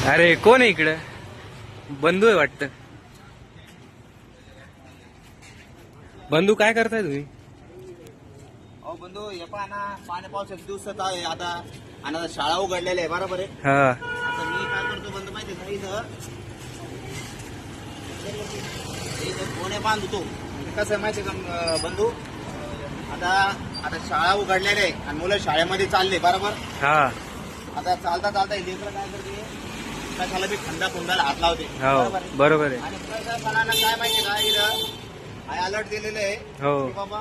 अरे कोण आहे इकडं? बंधू आहे वाटतं. बंधू काय करताय तुम्ही? अहो बंधू हे पहा ना, पाणी पावसाचे दिवसात आहे आता आणि आता शाळा उघडलेल्या आहे बरोबर आहे. हा आता मी काय करतो बंधू माहिती आहे का, इथं कोणे बांधतो कसं आहे माहिती आहे का बंधू, आता आता शाळा उघडलेल्या आहे आणि मुलं शाळेमध्ये चालले बरोबर. हा आता चालता चालता लेकरं काय करते, कशाला बी खंडा खुंडाला हात लावते हो बरोबर आहे. आणि प्रशासनानं काय माहिती का, इथं हाय अलर्ट दिलेलं आहे हो की बाबा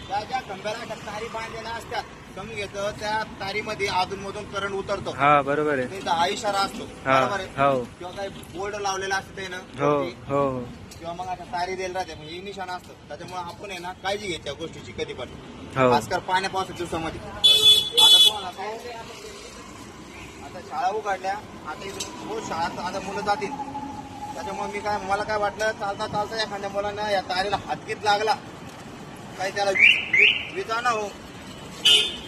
त्या ज्या खंब्याला त्या तारी बांधलेल्या असतात कमी घेतं त्या तारीमध्ये अधून मधून करंट उतरतो. हा बरोबर आहे. तिथं हा इशारा असतो हा बरोबर आहे. हो किंवा काही बोर्ड लावलेला असतं ते ना हो हो हो किंवा मग आता तारी द्यायला राहते म्हणजे निशाण असतं. त्याच्यामुळे आपण आहे ना काळजी घ्यायची त्या गोष्टीची कधी पण, हो खासकर पाण्या पावसाच्या दिवसामध्ये. आता तुम्हाला काय, आता शाळा उघडल्या आता इथून रोज शाळा आता मुलं जातील. त्याच्यामुळे मी काय, मला काय वाटलं चालता चालता एखाद्या मुलांना या तारीला हातगीत लागला काही त्याला विजा ना हो,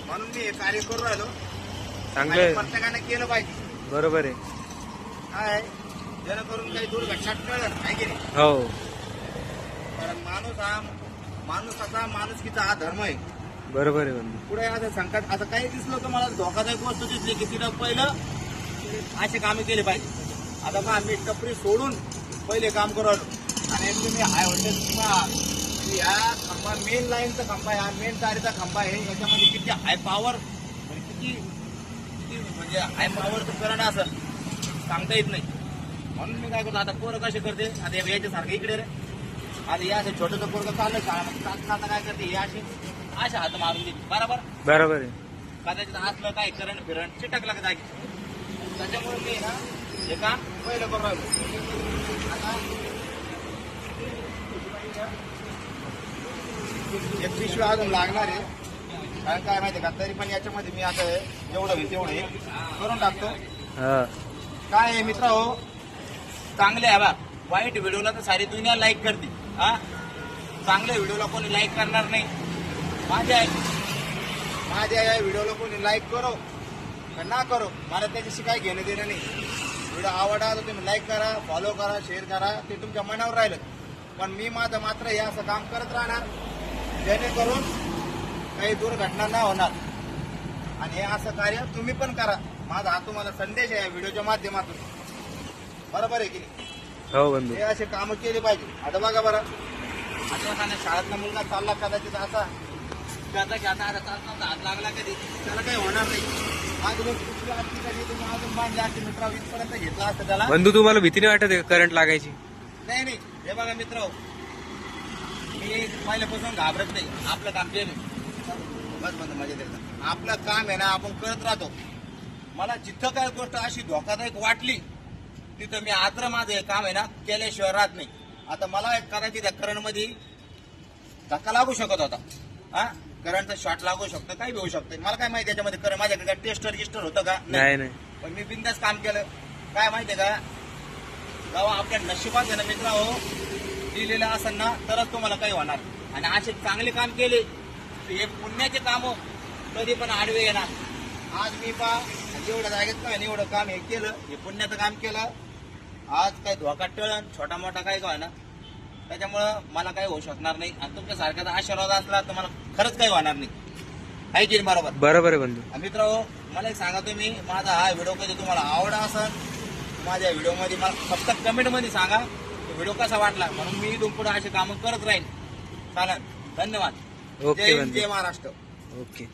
म्हणून मी हे कार्य करू राहिलो. चांगलं आणि आहे. प्रत्येकाने केलं पाहिजे बरोबर आहे. काय, जेणेकरून काही दुर्घटना टळलं आहे की नाही. हो कारण माणूसाचा माणुसकीचा हा धर्म आहे. बरोबर आहे बंधू. पुढे असं संकट असं काही दिसलं तर मला धोकादायक वस्तू दिसली की तिथं पहिलं असे कामे केले पाहिजे. आता मग आम्ही टपरी सोडून पहिले काम करू आलो आणि तुम्ही हाय हॉटेल या खांबा मेन लाईनचा खांबा आहे, हा मेन तारीचा खांबा आहे. याच्यामध्ये किती हाय पॉवर किती किती म्हणजे हाय पॉवरचं करंट असेल सांगता येत नाही. म्हणून मी काय करतो, आता पोरं कसे करते, आता याच्यासारखं इकडे रे, आता या असं छोटंसं पोरगं चाललं शाळा चालता काय करते, या अशा हात मारून देते बरोबर. बरोबर आहे. कदाचित असलं काय करंट फिरंट चिटकला का जागी. त्याच्यामुळे मी ना हे काम पहिलं करून राहिलो. आता एक पिशवी अजून लागणार आहे, कारण काय माहिती का, तरी पण याच्यामध्ये मी आता जेवढं होईल तेवढं हे करून टाकतो. हा काय आहे मित्र हो, चांगले आहे बा, वाईट व्हिडिओला तर सारी दुनिया लाईक करते. हा, चांगल्या व्हिडिओला कोणी लाईक करणार नाही. माझ्या या व्हिडिओला कोणी लाईक करो का ना करो, मला त्याच्याशी काही घेणं देणं नाही. व्हिडिओ आवडला तर तुम्ही लाईक करा, फॉलो करा, शेअर करा, ते तुमच्या मनावर राहिलं. पण मी माझं मात्र हे असं काम करत राहणार जेणेकरून काही दुर्घटना नाही होणार. आणि हे असं कार्य तुम्ही पण करा. माझा हा तुम्हाला संदेश आहे या व्हिडिओच्या माध्यमातून, बरोबर आहे की नाही. हो बंधू. हे असे कामं केले पाहिजे. आता बघा बरं, आता एखाद्या शाळेतला मुलगा चालला कदाचित असा आता चालता हात लागला कधी, त्याला काही होणार नाही. अजून कुठली असती कधी तुम्ही अजून बांधले असते मित्रा, इथपर्यंत घेतला असतं त्याला. बंधू तुम्हाला भीती नाही वाटत आहे करंट लागायची? नाही नाही, हे बघा मित्र, मी पहिल्यापासून घाबरत नाही. आपलं काम केलं बस बंद मजा देतात. आपलं काम आहे ना, आपण करत राहतो. मला जिथं काय गोष्ट अशी धोकादायक वाटली तिथं मी आत्र माझं हे काम आहे ना केल्याशिवाय राहत नाही. आता मला कदाचित त्या करंटमध्ये धक्का लागू शकत होता, हा करंटचा शॉट लागू शकतो, काही होऊ शकतं. मला काय माहिती याच्यामध्ये करंट, माझ्याकडे काय टेस्टर गिस्टर होतं का नाही. पण मी बिंदास काम केलं. काय माहितीये का, जेव्हा आपल्या नशिबात आहे ना मित्र हो दिलेलं असेल ना तरच तुम्हाला काही होणार. आणि असे चांगले काम केले तर हे पुण्याचे काम कधी पण आडवे येणार. आज मी पहा एवढ्या जागेत काय एवढं काम हे केलं, हे पुण्याचं काम केलं. आज काही धोका टळण छोटा मोठा काही काय ना, त्याच्यामुळं मला काही होऊ शकणार नाही. आणि तुमच्यासारख्याचा आशीर्वाद असला तर मला खरंच काही होणार नाही. आहे की बरोबर? बरोबर आहे बंधू. मित्र हो, मला एक सांगा तुम्ही, माझा हा व्हिडिओ कधी तुम्हाला आवडला असेल, माझ्या व्हिडिओमध्ये मला फक्त कमेंटमध्ये सांगा व्हिडिओ कसा वाटला, म्हणून मी इथून पुढे असे कामं करत राहील. चालेल, धन्यवाद. ओके जय हिंद, बंधू. जय महाराष्ट्र. ओके.